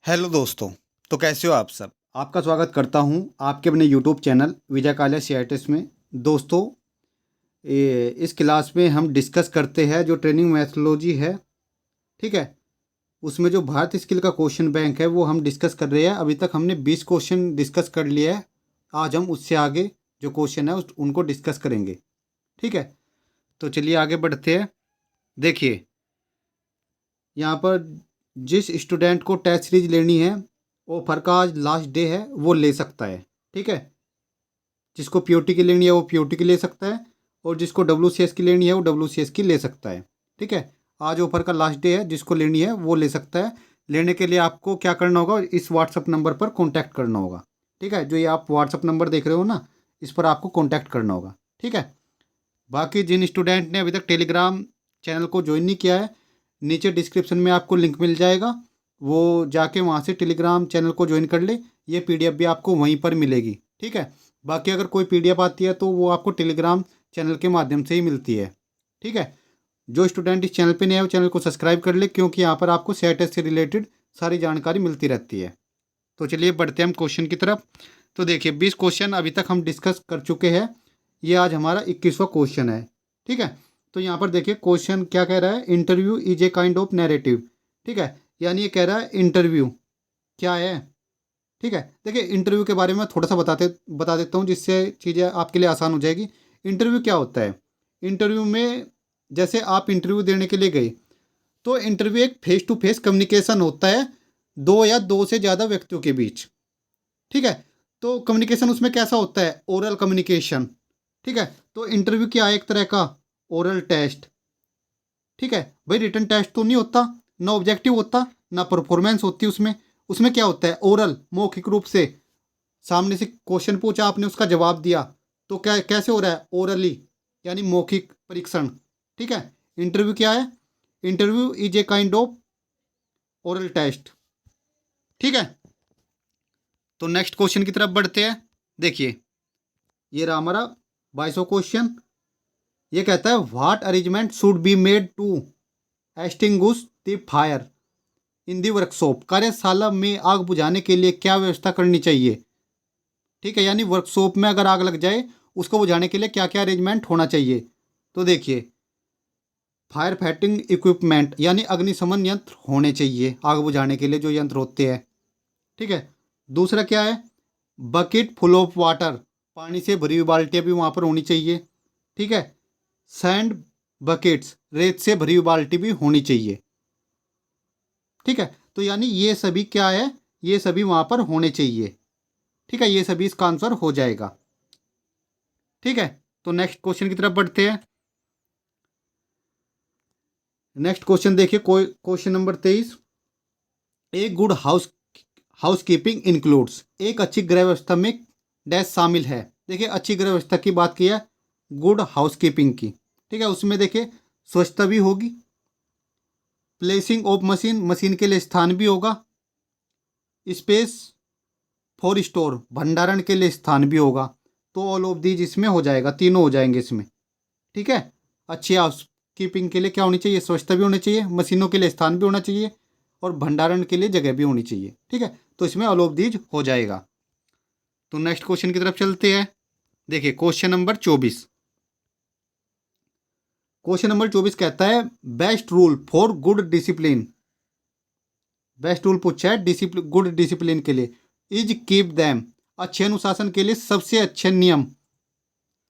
Hello दोस्तों। तो कैसे हो आप सब। आपका स्वागत करता हूं आपके अपने यूट्यूब चैनल विजय कालिया सीआईटीएस में। दोस्तों, इस क्लास में हम डिस्कस करते हैं जो ट्रेनिंग मैथोलॉजी है, ठीक है। उसमें जो भारत स्किल का क्वेश्चन बैंक है वो हम डिस्कस कर रहे हैं। अभी तक हमने 20 क्वेश्चन डिस्कस कर लिए है। आज हम उससे आगे जो क्वेश्चन है उनको डिस्कस करेंगे, ठीक है। तो चलिए आगे बढ़ते हैं। देखिए, यहाँ पर जिस स्टूडेंट को टेस्ट सीरीज लेनी है, ऑफर का आज लास्ट डे है, वो ले सकता है, ठीक है। जिसको पीओटी की लेनी है वो पीओटी की ले सकता है, और जिसको डब्ल्यूसीएस की लेनी है वो डब्ल्यूसीएस की ले सकता है, ठीक है। आज ऑफर का लास्ट डे है, जिसको लेनी है वो ले सकता है। लेने के लिए आपको क्या करना होगा, इस व्हाट्सअप नंबर पर कॉन्टैक्ट करना होगा, ठीक है। जो ये आप व्हाट्सअप नंबर देख रहे हो ना, इस पर आपको कॉन्टैक्ट करना होगा, ठीक है। बाकी जिन स्टूडेंट ने अभी तक टेलीग्राम चैनल को ज्वाइन नहीं किया है, नीचे डिस्क्रिप्शन में आपको लिंक मिल जाएगा, वो जाके वहाँ से टेलीग्राम चैनल को ज्वाइन कर ले। ये पीडीएफ भी आपको वहीं पर मिलेगी, ठीक है। बाकी अगर कोई पीडीएफ आती है तो वो आपको टेलीग्राम चैनल के माध्यम से ही मिलती है, ठीक है। जो स्टूडेंट इस चैनल पे नए हैं वो चैनल को सब्सक्राइब कर ले, क्योंकि यहाँ पर आपको सेट से रिलेटेड सारी जानकारी मिलती रहती है। तो चलिए बढ़ते हैं हम क्वेश्चन की तरफ। तो देखिए, 20 क्वेश्चन अभी तक हम डिस्कस कर चुके हैं। ये आज हमारा 21वां क्वेश्चन है, ठीक है। तो यहाँ पर देखिए क्वेश्चन क्या कह रहा है, interview is a kind of narrative, ठीक है। यानी ये कह रहा है इंटरव्यू क्या है, ठीक है। देखिए, इंटरव्यू के बारे में थोड़ा सा बता देता हूँ, जिससे चीज़ें आपके लिए आसान हो जाएगी। इंटरव्यू क्या होता है, इंटरव्यू में जैसे आप इंटरव्यू देने के लिए गए, तो इंटरव्यू एक फेस टू फेस कम्युनिकेशन होता है, दो या दो से ज़्यादा व्यक्तियों के बीच, ठीक है। तो कम्युनिकेशन उसमें कैसा होता है, ओरल कम्युनिकेशन, ठीक है। तो इंटरव्यू क्या है, एक तरह का ओरल टेस्ट, ठीक है। भाई रिटन टेस्ट तो नहीं होता, ना ऑब्जेक्टिव होता, ना परफॉर्मेंस होती उसमें। उसमें क्या होता है, ओरल, मौखिक रूप से सामने से क्वेश्चन पूछा, आपने उसका जवाब दिया, तो क्या कैसे हो रहा है, ओरली, यानी मौखिक परीक्षण, ठीक है। इंटरव्यू क्या है, interview is a kind of oral test, ठीक है। तो नेक्स्ट क्वेश्चन की तरफ बढ़ते हैं। देखिए, ये रहा हमारा 22वां क्वेश्चन। ये कहता है what arrangement should be made to extinguish the fire in the workshop. कार्यशाला में आग बुझाने के लिए क्या व्यवस्था करनी चाहिए, ठीक है। यानी वर्कशॉप में अगर आग लग जाए, उसको बुझाने के लिए क्या क्या अरेंजमेंट होना चाहिए। तो देखिए, फायर फाइटिंग इक्विपमेंट यानी अग्निशमन यंत्र होने चाहिए आग बुझाने के लिए, जो यंत्र होते हैं, ठीक है। दूसरा क्या है, बकेट फुल ऑफ वाटर, पानी से भरी हुई बाल्टियाँ भी वहाँ पर होनी चाहिए, ठीक है। सैंड बकेट्स, रेत से भरी हुई बाल्टी भी होनी चाहिए, ठीक है। तो यानी ये सभी क्या है, ये सभी वहाँ पर होने चाहिए, ठीक है। ये सभी इसका आंसर हो जाएगा, ठीक है। तो नेक्स्ट क्वेश्चन की तरफ बढ़ते हैं। नेक्स्ट क्वेश्चन देखिए, क्वेश्चन नंबर 23। एक गुड हाउसकीपिंग इंक्लूड्स, एक अच्छी गृह व्यवस्था में डैश शामिल है। देखिए, अच्छी गृह व्यवस्था की बात की है, गुड हाउसकीपिंग की, ठीक है। उसमें देखिए स्वच्छता भी होगी, प्लेसिंग ऑफ मशीन, मशीन के लिए स्थान भी होगा, स्पेस फॉर स्टोर, भंडारण के लिए स्थान भी होगा। तो ऑल ऑफ दीज इसमें हो जाएगा, तीनों हो जाएंगे इसमें, ठीक है। अच्छी हाउस कीपिंग के लिए क्या होनी चाहिए, स्वच्छता भी होनी चाहिए, मशीनों के लिए स्थान भी होना चाहिए, और भंडारण के लिए जगह भी होनी चाहिए, ठीक है। तो इसमें ऑल ऑफ दीज हो जाएगा। तो नेक्स्ट क्वेश्चन की तरफ चलते हैं। देखिए, क्वेश्चन नंबर 24। क्वेश्चन नंबर 24 कहता है best rule for good discipline. Best rule पूछा है डिसिप्लिन, गुड डिसिप्लिन के लिए, इज कीप दैम, अच्छे अनुशासन के लिए सबसे अच्छे नियम,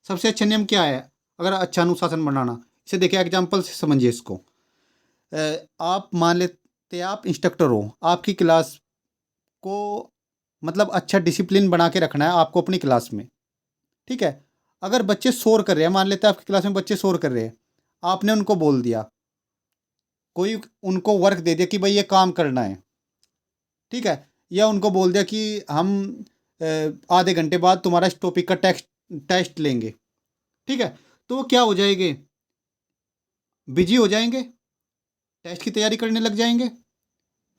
सबसे अच्छा नियम क्या है अगर अच्छा अनुशासन बनाना। इसे देखिए एग्जाम्पल से समझिए इसको। आप मान लेते हैं आप इंस्ट्रक्टर हो, आपकी क्लास को मतलब अच्छा डिसिप्लिन बना के रखना है आपको अपनी क्लास में, ठीक है। अगर बच्चे शोर कर रहे हैं, मान लेते हैं आपकी क्लास में बच्चे शोर कर रहे हैं, आपने उनको बोल दिया, कोई उनको वर्क दे दिया कि भाई ये काम करना है, ठीक है। या उनको बोल दिया कि हम आधे घंटे बाद तुम्हारा इस टॉपिक का टेस्ट लेंगे, ठीक है। तो वो क्या हो जाएंगे, बिजी हो जाएंगे, टेस्ट की तैयारी करने लग जाएंगे,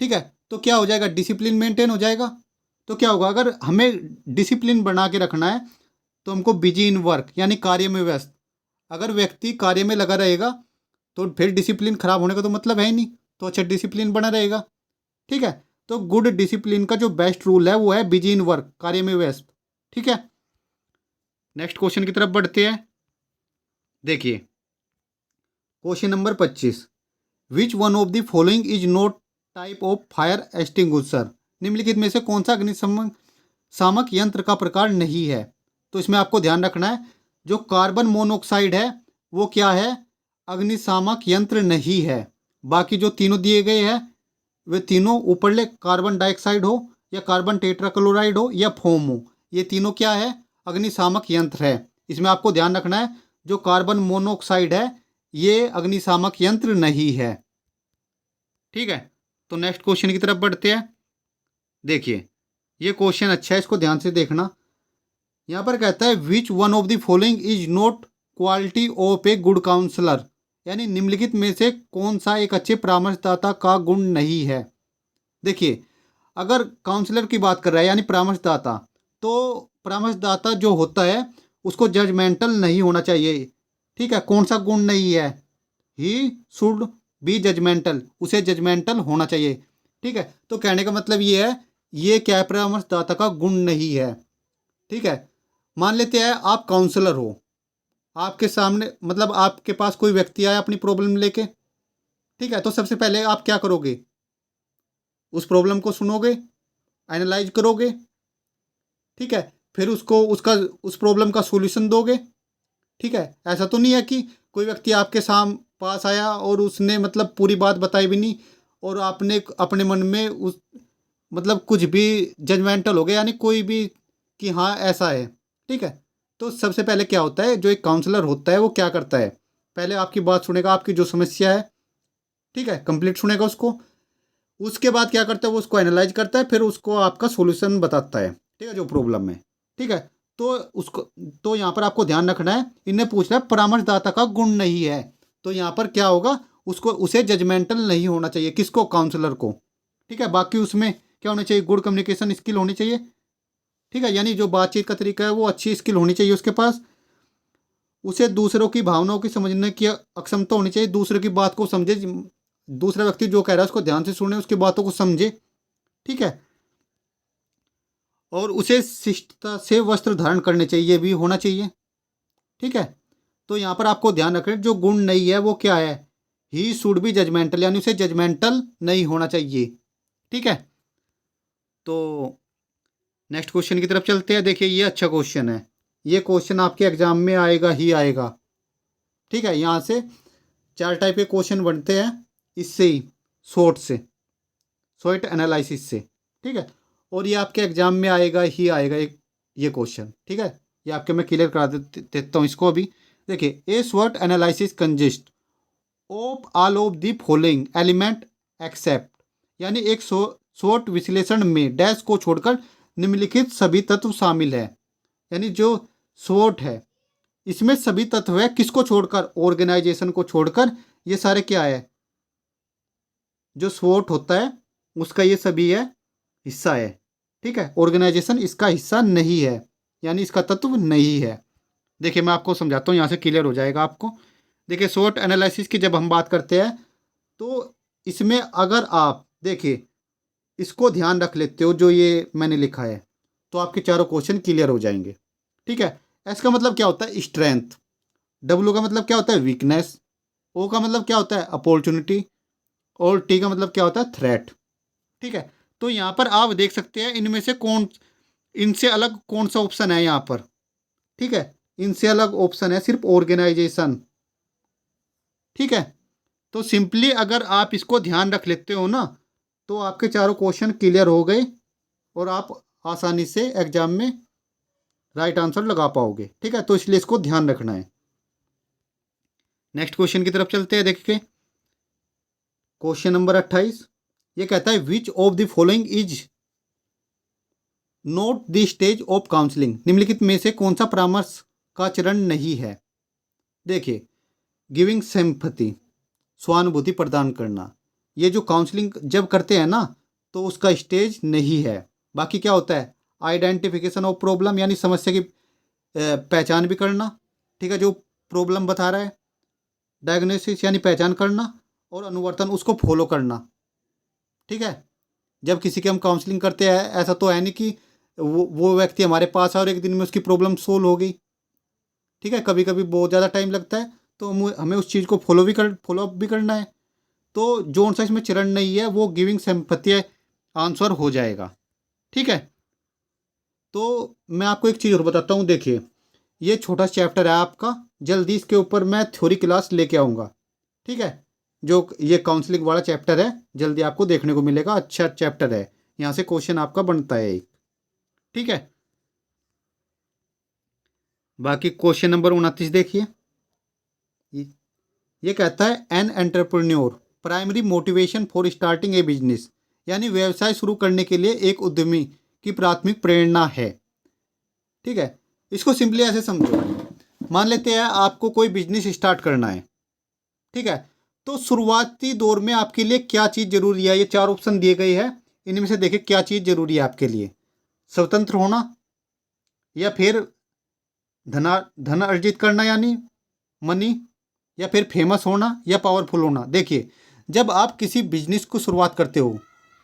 ठीक है। तो क्या हो जाएगा, डिसिप्लिन मेंटेन हो जाएगा। तो क्या होगा, अगर हमें डिसिप्लिन बना के रखना है तो हमको बिजी इन वर्क यानी कार्य में व्यस्त, अगर व्यक्ति कार्य में लगा रहेगा तो फिर डिसिप्लिन खराब होने का तो मतलब है ही नहीं, तो अच्छा डिसिप्लिन बना रहेगा, ठीक है। तो गुड डिसिप्लिन का जो बेस्ट रूल है वो है बिजी इन वर्क, कार्य में व्यस्त। ठीक है, नेक्स्ट क्वेश्चन की तरफ बढ़ते हैं। देखिए question number 25, which one of the following is not type of fire extinguisher. निम्नलिखित में से कौन सा अग्निशमन शामक यंत्र का प्रकार नहीं है। तो इसमें आपको ध्यान रखना है, जो कार्बन मोनोऑक्साइड है वो क्या है, अग्निशामक यंत्र नहीं है। बाकी जो तीनों दिए गए हैं वे तीनों ऊपरले कार्बन डाइऑक्साइड हो या कार्बन टेट्राक्लोराइड हो या फोम हो, ये तीनों क्या है, अग्निशामक यंत्र है। इसमें आपको ध्यान रखना है, जो कार्बन मोनोऑक्साइड है ये अग्निशामक यंत्र नहीं है। ठीक है, तो नेक्स्ट क्वेश्चन की तरफ बढ़ते हैं। देखिए ये क्वेश्चन अच्छा है, इसको ध्यान से देखना। यहाँ पर कहता है which one of the following is not quality of a good counsellor, यानी निम्नलिखित में से कौन सा एक अच्छे परामर्शदाता का गुण नहीं है। देखिए अगर काउंसलर की बात कर रहा है यानी परामर्शदाता, तो परामर्शदाता जो होता है उसको जजमेंटल नहीं होना चाहिए। ठीक है, कौन सा गुण नहीं है, ही शुड बी जजमेंटल, उसे जजमेंटल होना चाहिए। ठीक है, तो कहने का मतलब ये है, ये क्या परामर्शदाता का गुण नहीं है। ठीक है, मान लेते हैं आप काउंसलर हो, आपके सामने मतलब आपके पास कोई व्यक्ति आया अपनी प्रॉब्लम लेके। ठीक है, तो सबसे पहले आप क्या करोगे, उस प्रॉब्लम को सुनोगे, एनालाइज करोगे। ठीक है, फिर उसको उसका उस प्रॉब्लम का सॉल्यूशन दोगे। ठीक है, ऐसा तो नहीं है कि कोई व्यक्ति आपके पास आया और उसने मतलब पूरी बात बताई भी नहीं और आपने अपने मन में उस मतलब कुछ भी जजमेंटल हो गया, यानी कोई भी कि हाँ ऐसा है। ठीक है, तो सबसे पहले क्या होता है, जो एक काउंसलर होता है वो क्या करता है, पहले आपकी बात सुनेगा, आपकी जो समस्या है ठीक है कंप्लीट सुनेगा उसको। उसके बाद क्या करता है, वो उसको एनालाइज करता है, फिर उसको आपका सोल्यूशन बताता है। ठीक है, जो प्रॉब्लम है। ठीक है, तो उसको तो यहाँ पर आपको ध्यान रखना है, इन्हें पूछ रहा है परामर्शदाता का गुण नहीं है, तो यहाँ पर क्या होगा, उसको उसे जजमेंटल नहीं होना चाहिए, किसको, काउंसलर को। ठीक है, बाकी उसमें क्या होना चाहिए, गुड कम्युनिकेशन स्किल होनी चाहिए। ठीक है, यानी जो बातचीत का तरीका है वो अच्छी स्किल होनी चाहिए उसके पास। उसे दूसरों की भावनाओं की समझने की अक्षमता होनी चाहिए, दूसरे की बात को समझे, दूसरा व्यक्ति जो कह रहा है उसको ध्यान से सुने, उसकी बातों को समझे। ठीक है, और उसे शिष्टता से वस्त्र धारण करने चाहिए भी होना चाहिए। ठीक है, तो यहाँ पर आपको ध्यान रखें, जो गुण नहीं है वो क्या है, ही शुड बी जजमेंटल, यानी उसे जजमेंटल नहीं होना चाहिए। ठीक है, तो नेक्स्ट क्वेश्चन की तरफ चलते हैं। देखिए ये अच्छा क्वेश्चन है, ये क्वेश्चन आपके एग्जाम में आएगा ही आएगा। ठीक है, यहाँ से 4 टाइप के क्वेश्चन बनते हैं इससे ही, शॉर्ट एनालिसिस से। ठीक है, और ये आपके एग्जाम में आएगा ही आएगा एक ये क्वेश्चन। ठीक है, ये आपके मैं क्लियर करा देता हूँ इसको अभी। देखिए a short analysis consist of all of the following element except, यानी एक शॉर्ट विश्लेषण में डैश को छोड़कर निम्नलिखित सभी तत्व शामिल है। यानी जो शॉर्ट है इसमें सभी तत्व है, किसको छोड़कर, ऑर्गेनाइजेशन को छोड़कर, ये सारे क्या है, जो स्वोट होता है उसका ये सभी है हिस्सा है। ठीक है, ऑर्गेनाइजेशन इसका हिस्सा नहीं है, यानी इसका तत्व नहीं है। देखिए मैं आपको समझाता हूँ, यहाँ से क्लियर हो जाएगा आपको। देखिए शॉर्ट एनालिसिस की जब हम बात करते हैं तो इसमें अगर आप देखिए इसको ध्यान रख लेते हो जो ये मैंने लिखा है, तो आपके चारों क्वेश्चन क्लियर हो जाएंगे। ठीक है, एस का मतलब क्या होता है, स्ट्रेंथ। डब्ल्यू का मतलब क्या होता है, वीकनेस। ओ का मतलब क्या होता है, अपॉर्चुनिटी। और टी का मतलब क्या होता है, थ्रेट। ठीक है, तो यहाँ पर आप देख सकते हैं इनमें से कौन, इनसे अलग कौन सा ऑप्शन है यहाँ पर। ठीक है, इनसे अलग ऑप्शन है सिर्फ ऑर्गेनाइजेशन। ठीक है, तो सिंपली अगर आप इसको ध्यान रख लेते हो ना, तो आपके चारों क्वेश्चन क्लियर हो गए और आप आसानी से एग्जाम में राइट आंसर लगा पाओगे। ठीक है, तो इसलिए इसको ध्यान रखना है। नेक्स्ट क्वेश्चन की तरफ चलते हैं। देखिए क्वेश्चन नंबर 28, ये कहता है which of the following is note the stage of counselling, निम्नलिखित में से कौन सा परामर्श का चरण नहीं है। देखिए गिविंग सिंपैथी, सहानुभूति प्रदान करना, ये जो काउंसलिंग जब करते हैं ना तो उसका स्टेज नहीं है। बाकी क्या होता है, आइडेंटिफिकेशन ऑफ प्रॉब्लम, यानी समस्या की पहचान भी करना। ठीक है, जो प्रॉब्लम बता रहा है, डायग्नोसिस यानी पहचान करना, और अनुवर्तन उसको फॉलो करना। ठीक है, जब किसी की हम काउंसलिंग करते हैं, ऐसा तो है नहीं कि वो व्यक्ति हमारे पास आए और एक दिन में उसकी प्रॉब्लम सोल्व हो गई। ठीक है, कभी कभी बहुत ज़्यादा टाइम लगता है, तो हमें उस चीज़ को फॉलो अप भी करना है। तो जो सा इसमें चरण नहीं है वो गिविंग सिंपैथी आंसर हो जाएगा। ठीक है, तो मैं आपको एक चीज़ और बताता हूँ। देखिए, ये छोटा चैप्टर है आपका, जल्दी इसके ऊपर मैं थ्योरी क्लास लेके आऊँगा। ठीक है, जो ये काउंसलिंग वाला चैप्टर है जल्दी आपको देखने को मिलेगा। अच्छा चैप्टर है, यहाँ से क्वेश्चन आपका बनता है एक। ठीक है, बाकी क्वेश्चन नंबर 29 देखिए। ये ये कहता है an entrepreneur primary motivation for starting A business, यानी व्यवसाय शुरू करने के लिए एक उद्यमी की प्राथमिक प्रेरणा है। ठीक है, इसको सिंपली ऐसे समझो। मान लेते हैं आपको कोई बिजनेस स्टार्ट करना है। ठीक है, तो शुरुआती दौर में आपके लिए क्या चीज़ जरूरी है, ये 4 ऑप्शन दिए गए हैं। इनमें से देखिए क्या चीज़ जरूरी है आपके लिए। स्वतंत्र होना, या फिर धन अर्जित करना यानी मनी, या फिर फेमस होना, या पावरफुल होना। देखिए, जब आप किसी बिजनेस को शुरुआत करते हो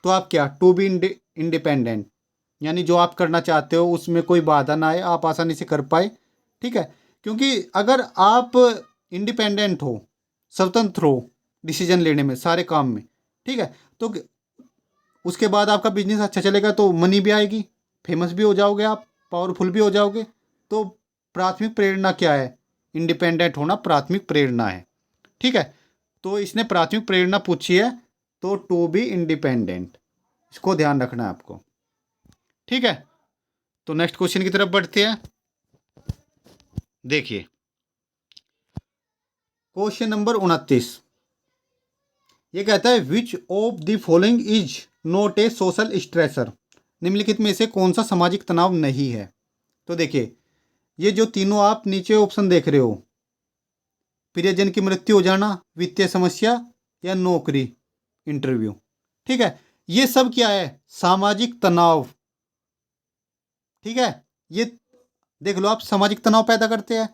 तो आप क्या, टू बी इंडिपेंडेंट, यानी जो आप करना चाहते हो उसमें कोई बाधा ना आए, आप आसानी से कर पाए। ठीक है, क्योंकि अगर आप इंडिपेंडेंट हो, स्वतंत्र हो डिसीजन लेने में, सारे काम में, ठीक है, तो उसके बाद आपका बिजनेस अच्छा चलेगा, तो मनी भी आएगी, फेमस भी हो जाओगे आप, पावरफुल भी हो जाओगे। तो प्राथमिक प्रेरणा क्या है, इंडिपेंडेंट होना प्राथमिक प्रेरणा है। ठीक है, तो इसने प्राथमिक प्रेरणा पूछी है, तो टू बी इंडिपेंडेंट, इसको ध्यान रखना है आपको। ठीक है, तो नेक्स्ट क्वेश्चन की तरफ बढ़ते हैं। देखिए, क्वेश्चन नंबर 29 ये कहता है which of the following is not a social stressor, निम्नलिखित में से कौन सा सामाजिक तनाव नहीं है। तो देखिए, ये जो तीनों आप नीचे ऑप्शन देख रहे हो, प्रियजन की मृत्यु हो जाना, वित्तीय समस्या, या नौकरी इंटरव्यू, ठीक है, ये सब क्या है, सामाजिक तनाव। ठीक है, ये देख लो, आप सामाजिक तनाव पैदा करते हैं।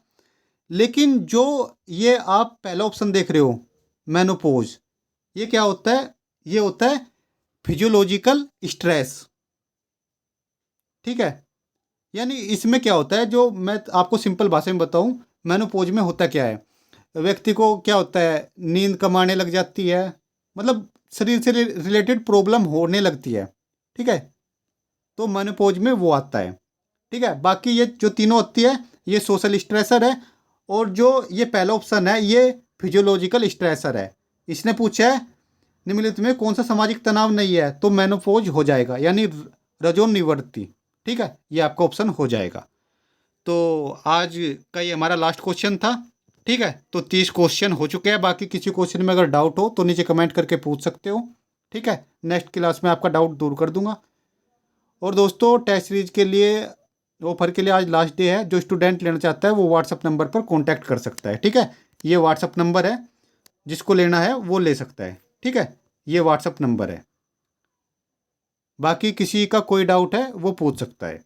लेकिन जो ये आप पहला ऑप्शन देख रहे हो, मेनोपॉज, ये क्या होता है, ये होता है फिजियोलॉजिकल स्ट्रेस। ठीक है, यानी इसमें क्या होता है, जो मैं आपको सिंपल भाषा में बताऊं, मेनोपॉज में होता क्या है, व्यक्ति को क्या होता है, नींद कम आने लग जाती है, मतलब शरीर से रिलेटेड प्रॉब्लम होने लगती है। ठीक है, तो मेनोपॉज में वो आता है। ठीक है, बाकी ये जो तीनों होती है ये सोशल स्ट्रेसर है, और जो ये पहला ऑप्शन है ये फिजियोलॉजिकल स्ट्रेसर है। इसने पूछा है निम्नलिखित में कौन सा सामाजिक तनाव नहीं है, तो मेनोपॉज हो जाएगा, यानी रजोन निवृत्ति। ठीक है, ये आपका ऑप्शन हो जाएगा। तो आज का ये हमारा लास्ट क्वेश्चन था। ठीक है, तो 30 क्वेश्चन हो चुके हैं। बाकी किसी क्वेश्चन में अगर डाउट हो तो नीचे कमेंट करके पूछ सकते हो। ठीक है, नेक्स्ट क्लास में आपका डाउट दूर कर दूंगा। और दोस्तों, टेस्ट सीरीज के लिए ऑफर के लिए आज लास्ट डे है। जो स्टूडेंट लेना चाहता है वो व्हाट्सअप नंबर पर कॉन्टैक्ट कर सकता है। ठीक है, ये व्हाट्सअप नंबर है, जिसको लेना है वो ले सकता है। ठीक है, ये व्हाट्सअप नंबर है, बाकी किसी का कोई डाउट है वो पूछ सकता है।